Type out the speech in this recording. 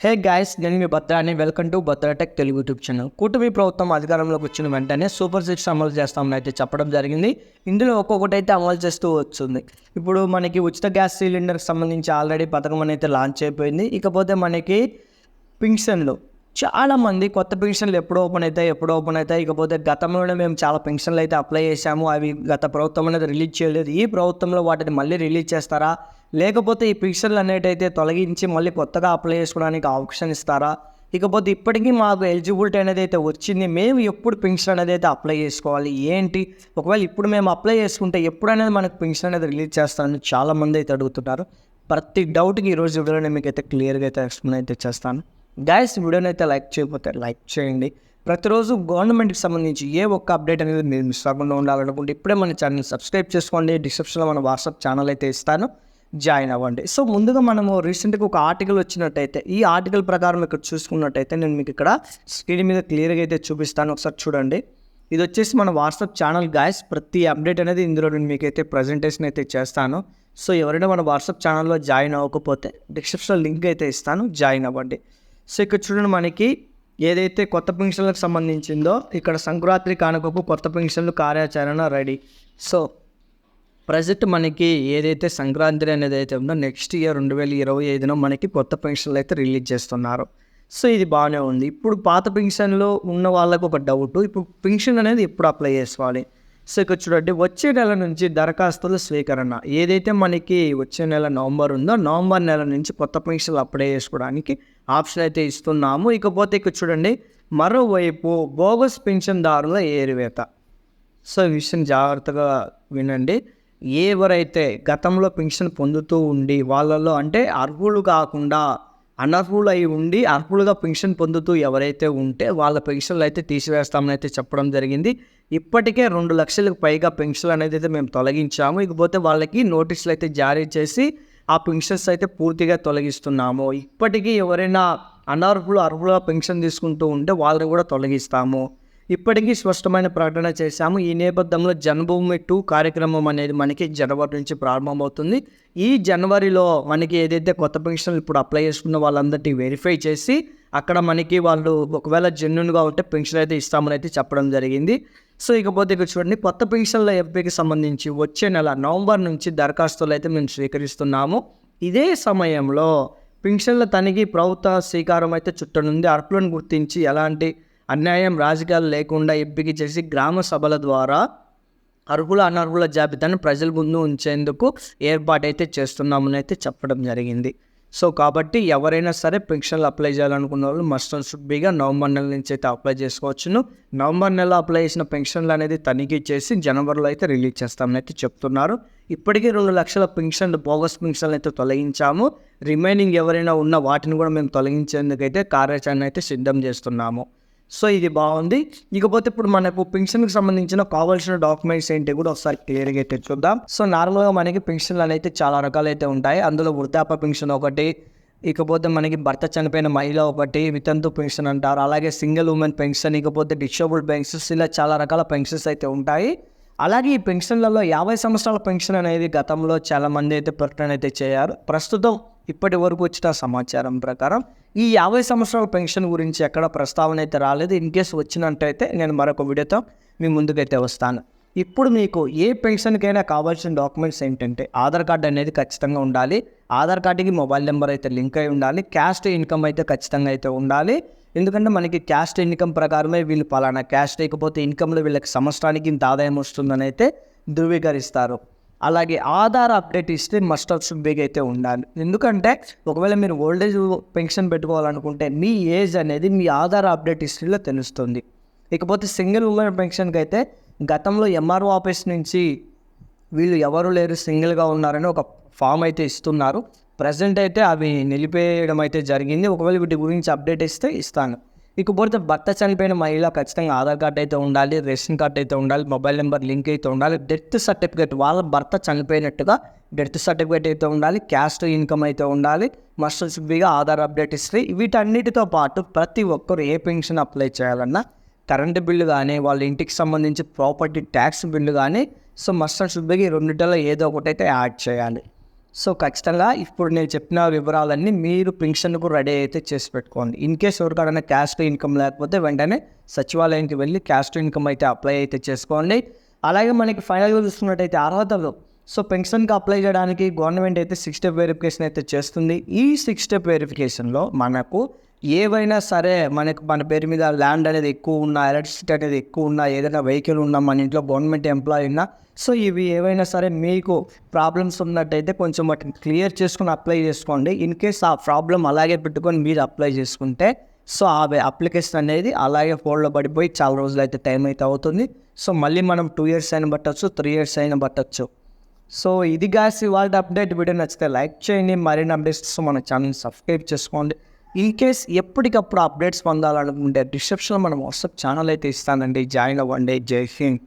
హే guys, నేను మీ భద్రాని. Welcome to Bhadratech Telugu YouTube channel. కూటమి ప్రభుత్వం అధికారంలోకి వచ్చిన వెంటనే సూపర్ సిక్స్ అమలు చేస్తామని అయితే చెప్పడం జరిగింది. ఇందులో ఒక్కొక్కటి అయితే అమలు చేస్తూ వస్తుంది. ఇప్పుడు మనకి ఉచిత గ్యాస్ సిలిండర్కి సంబంధించి ఆల్రెడీ పథకం అనేది లాంచ్ అయిపోయింది. ఇకపోతే మనకి పింఛన్లు, చాలామంది కొత్త పెన్షన్లు ఎప్పుడు ఓపెన్ అవుతాయి. ఇకపోతే గతంలోనే మేము చాలా పెన్షన్లు అయితే అప్లై చేశాము, అవి గత ప్రభుత్వం అనేది రిలీజ్ చేయలేదు. ఈ ప్రభుత్వంలో వాటిని మళ్ళీ రిలీజ్ చేస్తారా, లేకపోతే ఈ పెన్షన్లు అనేటైతే తొలగించి మళ్ళీ కొత్తగా అప్లై చేసుకోవడానికి ఆప్షన్ ఇస్తారా? ఇకపోతే ఇప్పటికీ మాకు ఎలిజిబిలిటీ అనేది అయితే వచ్చింది, మేము ఎప్పుడు పెన్షన్ అనేది అయితే అప్లై చేసుకోవాలి ఏంటి, ఒకవేళ ఇప్పుడు మేము అప్లై చేసుకుంటే ఎప్పుడు అనేది మనకు పెన్షన్ అనేది రిలీజ్ చేస్తానని చాలామంది అయితే అడుగుతున్నారు. ప్రతి డౌట్కి ఈరోజు వీడియోలో నేను మీకు అయితే క్లియర్గా అయితే ఎక్స్ప్లెయిన్ అయితే చేస్తాను. గైస్, వీడియోని అయితే లైక్ చేయకపోతే లైక్ చేయండి. ప్రతిరోజు గవర్నమెంట్కి సంబంధించి ఏ ఒక్క అప్డేట్ అనేది మీరు మిస్ అవ్వకుండా ఉండాలనుకుంటే ఇప్పుడే మన ఛానల్ సబ్స్క్రైబ్ చేసుకోండి. డిస్క్రిప్షన్లో మన వాట్సాప్ ఛానల్ అయితే ఇస్తాను, జాయిన్ అవ్వండి. సో ముందుగా మనము రీసెంట్గా ఒక ఆర్టికల్ వచ్చినట్టయితే, ఈ ఆర్టికల్ ప్రకారం ఇక్కడ చూసుకున్నట్టయితే నేను మీకు ఇక్కడ స్క్రీన్ మీద క్లియర్గా అయితే చూపిస్తాను, ఒకసారి చూడండి. ఇది వచ్చేసి మన వాట్సాప్ ఛానల్ గైస్. ప్రతి అప్డేట్ అనేది ఇందులో నేను మీకైతే ప్రజెంటేషన్ అయితే చేస్తాను. సో ఎవరైనా మన వాట్సాప్ ఛానల్లో జాయిన్ అవ్వకపోతే డిస్క్రిప్షన్లో లింక్ అయితే ఇస్తాను, జాయిన్ అవ్వండి. సో ఇక్కడ చూడండి, మనకి ఏదైతే కొత్త పెన్షన్లకు సంబంధించిందో ఇక్కడ సంక్రాంతి కానుకకు కొత్త పెన్షన్లు కార్యాచరణ రెడీ. సో ప్రజెంట్ మనకి ఏదైతే సంక్రాంతి అనేది అయితే ఉందో నెక్స్ట్ ఇయర్ 2025 మనకి కొత్త పెన్షన్లు అయితే రిలీజ్ చేస్తున్నారు. సో ఇది బాగానే ఉంది. ఇప్పుడు పాత పెన్షన్లో ఉన్న వాళ్ళకు ఒక డౌట్, ఇప్పుడు పెన్షన్ అనేది ఎప్పుడు అప్లై చేసుకోవాలి? సో ఇక్కడ చూడండి, వచ్చే నెల నుంచి దరఖాస్తుల స్వీకరణ. ఏదైతే మనకి వచ్చే నెల నవంబర్ ఉందో, నవంబర్ నెల నుంచి కొత్త పెన్షన్లు అప్లై చేసుకోవడానికి ఆప్షన్ అయితే ఇస్తున్నాము. ఇకపోతే ఇక్కడ చూడండి, మరోవైపు బోగస్ పెన్షన్దారుల ఏరివేత. సో ఈ విషయం జాగ్రత్తగా వినండి. ఎవరైతే గతంలో పెన్షన్ పొందుతూ ఉండి వాళ్ళలో అంటే అర్హులు కాకుండా అనర్హులు అయి ఉండి అర్హులుగా పెన్షన్ పొందుతూ ఎవరైతే ఉంటే వాళ్ళ పెన్షన్లు అయితే తీసివేస్తామని అయితే చెప్పడం జరిగింది. ఇప్పటికే 2 లక్షలకు పైగా పెన్షన్లు అనేది అయితే మేము తొలగించాము. ఇకపోతే వాళ్ళకి నోటీసులు అయితే జారీ చేసి ఆ పెన్షన్స్ అయితే పూర్తిగా తొలగిస్తున్నాము. ఇప్పటికీ ఎవరైనా అనర్హులు అర్హులుగా పెన్షన్ తీసుకుంటూ ఉంటే వాళ్ళని కూడా తొలగిస్తాము. ఇప్పటికీ స్పష్టమైన ప్రకటన చేశాము. ఈ నేపథ్యంలో జన్మభూమి 2 కార్యక్రమం అనేది మనకి జనవరి నుంచి ప్రారంభమవుతుంది. ఈ జనవరిలో మనకి ఏదైతే కొత్త పెన్షన్లు ఇప్పుడు అప్లై చేసుకున్న వాళ్ళందరినీ వెరిఫై చేసి అక్కడ మనకి వాళ్ళు ఒకవేళ జెన్యున్గా ఉంటే పెన్షన్ అయితే ఇస్తామని అయితే చెప్పడం జరిగింది. సో ఇకపోతే ఇక్కడ చూడండి, కొత్త పెన్షన్ల ఎంపికకి సంబంధించి వచ్చే నెల నవంబర్ నుంచి దరఖాస్తులు అయితే మేము స్వీకరిస్తున్నాము. ఇదే సమయంలో పెన్షన్ల తనిఖీ ప్రభుత్వ శ్రీకారం అయితే చుట్టనుంది. అర్హులను గుర్తించి ఎలాంటి అన్యాయం రాజకీయాలు లేకుండా ఎంపిక చేసి గ్రామ సభల ద్వారా అర్హుల అనర్హుల జాబితాను ప్రజల ముందు ఉంచేందుకు ఏర్పాటైతే చేస్తున్నామని అయితే చెప్పడం జరిగింది. సో కాబట్టి ఎవరైనా సరే పెన్షన్లు అప్లై చేయాలనుకున్న వాళ్ళు మస్ట్ అండ్ షుడ్ బీగా నవంబర్ నెల నుంచి అయితే అప్లై చేసుకోవచ్చును. నవంబర్ నెల అప్లై చేసిన పెన్షన్లు అనేది తనిఖీ చేసి జనవరిలో అయితే రిలీజ్ చేస్తామని అయితే చెప్తున్నారు. ఇప్పటికీ 2 లక్షల పెన్షన్లు బోగస్ పెన్షన్లు అయితే తొలగించాము. రిమైనింగ్ ఎవరైనా ఉన్న వాటిని కూడా మేము తొలగించేందుకైతే కార్యాచరణ అయితే సిద్ధం చేస్తున్నాము. సో ఇది బాగుంది. ఇకపోతే ఇప్పుడు మనకు పెన్షన్కి సంబంధించిన కావాల్సిన డాక్యుమెంట్స్ ఏంటి కూడా ఒకసారి క్లియర్గా అయితే చూద్దాం. సో నార్మల్గా మనకి పెన్షన్లు అయితే చాలా రకాలైతే ఉంటాయి. అందులో వృద్ధాప్య పెన్షన్ ఒకటి, ఇకపోతే మనకి భర్త చనిపోయిన మహిళ ఒకటి, వితంతు పెన్షన్ అంటారు, అలాగే సింగిల్ ఉమెన్ పెన్షన్, ఇకపోతే డిసేబుల్డ్ పెన్షన్స్, ఇలా చాలా రకాల పెన్షన్స్ అయితే ఉంటాయి. అలాగే ఈ పెన్షన్లలో 50 సంవత్సరాల పెన్షన్ అనేది గతంలో చాలామంది అయితే ప్రకటన అయితే చేయారు. ప్రస్తుతం ఇప్పటి వరకు వచ్చిన సమాచారం ప్రకారం ఈ 50 సంవత్సరాల పెన్షన్ గురించి ఎక్కడ ప్రస్తావన అయితే రాలేదు. ఇన్ కేసు వచ్చినట్టయితే నేను మరొక వీడియోతో మీ ముందుకైతే వస్తాను. ఇప్పుడు మీకు ఏ పెన్షన్కైనా కావాల్సిన డాక్యుమెంట్స్ ఏంటంటే ఆధార్ కార్డు అనేది ఖచ్చితంగా ఉండాలి. ఆధార్ కార్డుకి మొబైల్ నెంబర్ అయితే లింక్ అయి ఉండాలి. క్యాస్ట్ ఇన్కమ్ అయితే ఖచ్చితంగా అయితే ఉండాలి. ఎందుకంటే మనకి క్యాస్ట్ ఇన్కమ్ ప్రకారమే వీళ్ళు పలానా క్యాస్ట్, ఇకపోతే ఇన్కమ్లో వీళ్ళకి సంవత్సరానికి ఇంత ఆదాయం వస్తుందని అయితే ధృవీకరిస్తారు. అలాగే ఆధార్ అప్డేట్ ఇస్తే మస్ట్ ఆఫ్ షుడ్ బీగా అయితే ఉండాలి. ఎందుకంటే ఒకవేళ మీరు ఓల్డేజ్ పెన్షన్ పెట్టుకోవాలనుకుంటే మీ ఏజ్ అనేది మీ ఆధార్ అప్డేట్ హిస్టరీలో తెలుస్తుంది. ఇకపోతే సింగిల్ ఉమెన్ పెన్షన్కి అయితే గతంలో ఎంఆర్ఓ ఆఫీస్ నుంచి వీళ్ళు ఎవరు లేరు సింగిల్గా ఉన్నారని ఒక ఫామ్ అయితే ఇస్తున్నారు. ప్రజెంట్ అయితే అవి నిలిపేయడం అయితే జరిగింది. ఒకవేళ వీటి గురించి అప్డేట్ ఇస్తే ఇస్తాను. ఇకపోతే భర్త చనిపోయిన మహిళ ఖచ్చితంగా ఆధార్ కార్డ్ అయితే ఉండాలి, రేషన్ కార్డ్ అయితే ఉండాలి, మొబైల్ నెంబర్ లింక్ అయితే ఉండాలి, డెత్ సర్టిఫికేట్, వాళ్ళ భర్త చనిపోయినట్టుగా డెత్ సర్టిఫికేట్ అయితే ఉండాలి, క్యాస్ట్ ఇన్కమ్ అయితే ఉండాలి, మస్ట్ బీగా ఆధార్ అప్డేట్ హిస్టరీ. వీటన్నిటితో పాటు ప్రతి ఒక్కరు ఏ పెన్షన్ అప్లై చేయాలన్నా కరెంటు బిల్లు కానీ వాళ్ళ ఇంటికి సంబంధించి ప్రాపర్టీ ట్యాక్స్ బిల్లు కానీ సో మస్ట్ బీగా ఈ రెండింటిలో ఏదో ఒకటి అయితే యాడ్ చేయాలి. సో ఖచ్చితంగా ఇప్పుడు నేను చెప్పిన వివరాలన్నీ మీరు పెన్షన్కు రెడీ అయితే చేసి పెట్టుకోండి. ఇన్ కేస్ ఎవరికైనా క్యాస్ట్ ఇన్కమ్ లేకపోతే వెంటనే సచివాలయానికి వెళ్ళి క్యాస్ట్ ఇన్కమ్ అయితే అప్లై అయితే చేసుకోండి. అలాగే మనకి ఫైనల్గా చూసుకున్నట్టయితే అర్హతలు, సో పెన్షన్కి అప్లై చేయడానికి గవర్నమెంట్ అయితే 6 స్టెప్ వెరిఫికేషన్ అయితే చేస్తుంది. ఈ 6 స్టెప్ వెరిఫికేషన్లో మనకు ఏవైనా సరే మన పేరు మీద ల్యాండ్ అనేది ఎక్కువ ఉన్నా, ఎలక్ట్రిసిటీ అనేది ఎక్కువ ఉన్నా, ఏదైనా వెహికల్ ఉన్నా, మన ఇంట్లో గవర్నమెంట్ ఎంప్లాయీ ఉన్నా, సో ఇవి ఏవైనా సరే మీకు ప్రాబ్లమ్స్ ఉన్నట్టయితే కొంచెం వాటిని క్లియర్ చేసుకుని అప్లై చేసుకోండి. ఇన్ కేస్ ఆ ప్రాబ్లం అలాగే పెట్టుకొని మీరు అప్లై చేసుకుంటే సో ఆ అప్లికేషన్ అనేది అలాగే హోల్డ్లో పడిపోయి చాలా రోజులు అయితే టైం అయితే అవుతుంది. సో మళ్ళీ మనం 2 ఇయర్స్ అయినా పట్టచ్చు, 3 ఇయర్స్ అయినా పట్టచ్చు. సో ఇది గాస్ ఇవాళ అప్డేట్. వీడియో నచ్చితే లైక్ చేయండి. మరిన్ని అప్డేట్స్ మన ఛానల్ సబ్స్క్రైబ్ చేసుకోండి. ఇన్ కేస్ ఎప్పటికప్పుడు అప్డేట్స్ పొందాలనుకుంటే డిస్క్రిప్షన్లో మనం వాట్సాప్ ఛానల్ అయితే ఇస్తానండి, జాయిన్ అవ్వండి. జై హింద్.